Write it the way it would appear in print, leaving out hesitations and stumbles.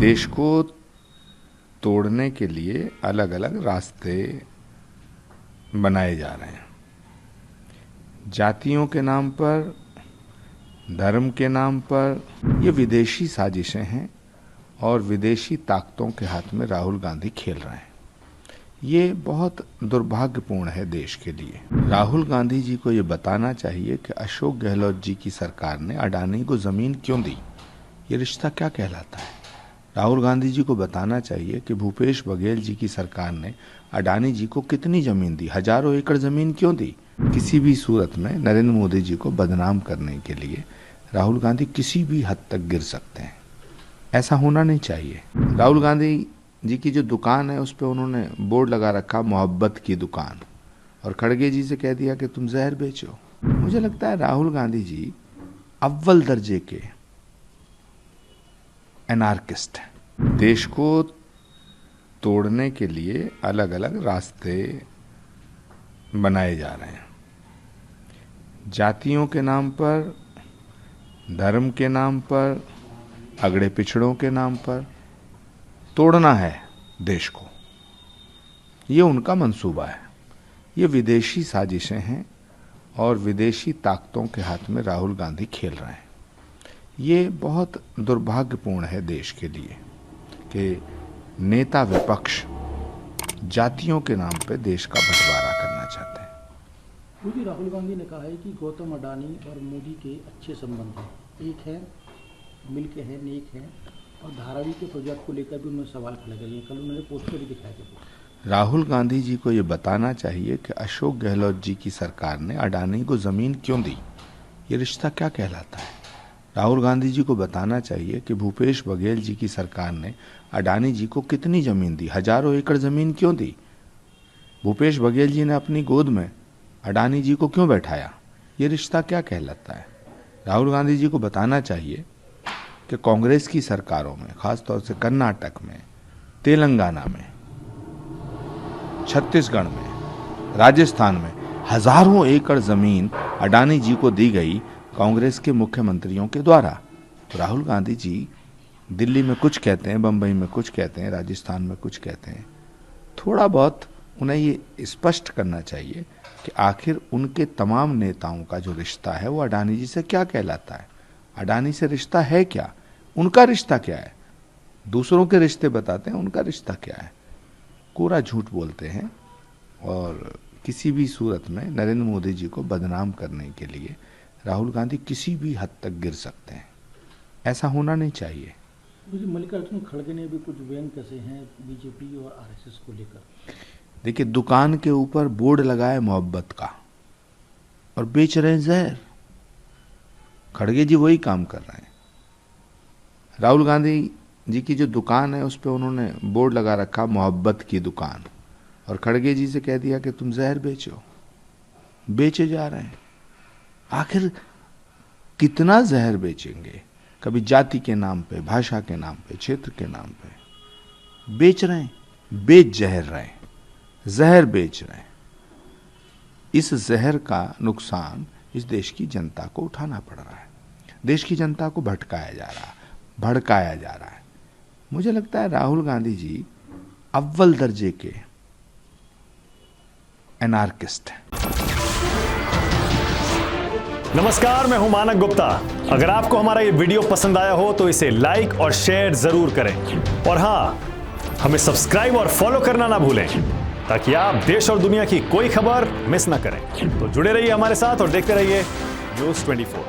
देश को तोड़ने के लिए अलग अलग रास्ते बनाए जा रहे हैं। जातियों के नाम पर, धर्म के नाम पर ये विदेशी साजिशें हैं और विदेशी ताकतों के हाथ में राहुल गांधी खेल रहे हैं। ये बहुत दुर्भाग्यपूर्ण है देश के लिए। राहुल गांधी जी को ये बताना चाहिए कि अशोक गहलोत जी की सरकार ने अडानी को ज़मीन क्यों दी, ये रिश्ता क्या कहलाता है। राहुल गांधी जी को बताना चाहिए कि भूपेश बघेल जी की सरकार ने अडानी जी को कितनी ज़मीन दी, हजारों एकड़ ज़मीन क्यों दी। किसी भी सूरत में नरेंद्र मोदी जी को बदनाम करने के लिए राहुल गांधी किसी भी हद तक गिर सकते हैं। ऐसा होना नहीं चाहिए। राहुल गांधी जी की जो दुकान है उस पर उन्होंने बोर्ड लगा रखा, मोहब्बत की दुकान, और खड़गे जी से कह दिया कि तुम जहर बेचो। मुझे लगता है राहुल गांधी जी अव्वल दर्जे के एनार्किस्ट हैं। देश को तोड़ने के लिए अलग अलग रास्ते बनाए जा रहे हैं। जातियों के नाम पर, धर्म के नाम पर, अगड़े पिछड़ों के नाम पर तोड़ना है देश को, ये उनका मंसूबा है। ये विदेशी साजिशें हैं और विदेशी ताकतों के हाथ में राहुल गांधी खेल रहे हैं। ये बहुत दुर्भाग्यपूर्ण है देश के लिए कि नेता विपक्ष जातियों के नाम पे देश का बंटवारा करना चाहते हैं। क्योंकि राहुल गांधी ने कहा है कि गौतम अडानी और मोदी के अच्छे संबंध हैं, एक है मिल के हैं, नेक हैं, और धारावी के प्रोजेक्ट को लेकर भी उन्होंने सवाल खड़े करे। कल उन्होंने पोस्टर भी दिखाए थे। राहुल गांधी जी को ये बताना चाहिए कि अशोक गहलोत जी की सरकार ने अडानी को ज़मीन क्यों दी, ये रिश्ता क्या कहलाता है। राहुल गांधी जी को बताना चाहिए कि भूपेश बघेल जी की सरकार ने अडानी जी को कितनी ज़मीन दी, हजारों एकड़ ज़मीन क्यों दी। भूपेश बघेल जी ने अपनी गोद में अडानी जी को क्यों बैठाया, ये रिश्ता क्या कहलाता है। राहुल गांधी जी को बताना चाहिए कि कांग्रेस की सरकारों में, खासतौर से कर्नाटक में, तेलंगाना में, छत्तीसगढ़ में, राजस्थान में हजारों एकड़ ज़मीन अडानी जी को दी गई कांग्रेस के मुख्यमंत्रियों के द्वारा। तो राहुल गांधी जी दिल्ली में कुछ कहते हैं, बंबई में कुछ कहते हैं, राजस्थान में कुछ कहते हैं। थोड़ा बहुत उन्हें ये स्पष्ट करना चाहिए कि आखिर उनके तमाम नेताओं का जो रिश्ता है वो अडानी जी से क्या कहलाता है। अडानी से रिश्ता है क्या, उनका रिश्ता क्या है। दूसरों के रिश्ते बताते हैं, उनका रिश्ता क्या है। कोरा झूठ बोलते हैं और किसी भी सूरत में नरेंद्र मोदी जी को बदनाम करने के लिए राहुल गांधी किसी भी हद तक गिर सकते हैं। ऐसा होना नहीं चाहिए। मल्लिकार्जुन खड़गे ने भी कुछ बयान कसे हैं बीजेपी और आरएसएस को लेकर। देखिए, दुकान के ऊपर बोर्ड लगाए मोहब्बत का और बेच रहे हैं जहर। खड़गे जी वही काम कर रहे हैं। राहुल गांधी जी की जो दुकान है उस पर उन्होंने बोर्ड लगा रखा, मोहब्बत की दुकान, और खड़गे जी से कह दिया कि तुम जहर बेचो। बेचे जा रहे हैं। आखिर कितना जहर बेचेंगे। कभी जाति के नाम पे, भाषा के नाम पे, क्षेत्र के नाम पे बेच रहे हैं, बेच जहर रहे हैं, जहर बेच रहे हैं। इस जहर का नुकसान इस देश की जनता को उठाना पड़ रहा है। देश की जनता को भटकाया जा रहा है, भड़काया जा रहा है। मुझे लगता है राहुल गांधी जी अव्वल दर्जे के एनार्किस्ट हैं। नमस्कार, मैं हूं मानक गुप्ता। अगर आपको हमारा ये वीडियो पसंद आया हो तो इसे लाइक और शेयर जरूर करें, और हां, हमें सब्सक्राइब और फॉलो करना ना भूलें ताकि आप देश और दुनिया की कोई खबर मिस ना करें। तो जुड़े रहिए हमारे साथ और देखते रहिए न्यूज़ 24।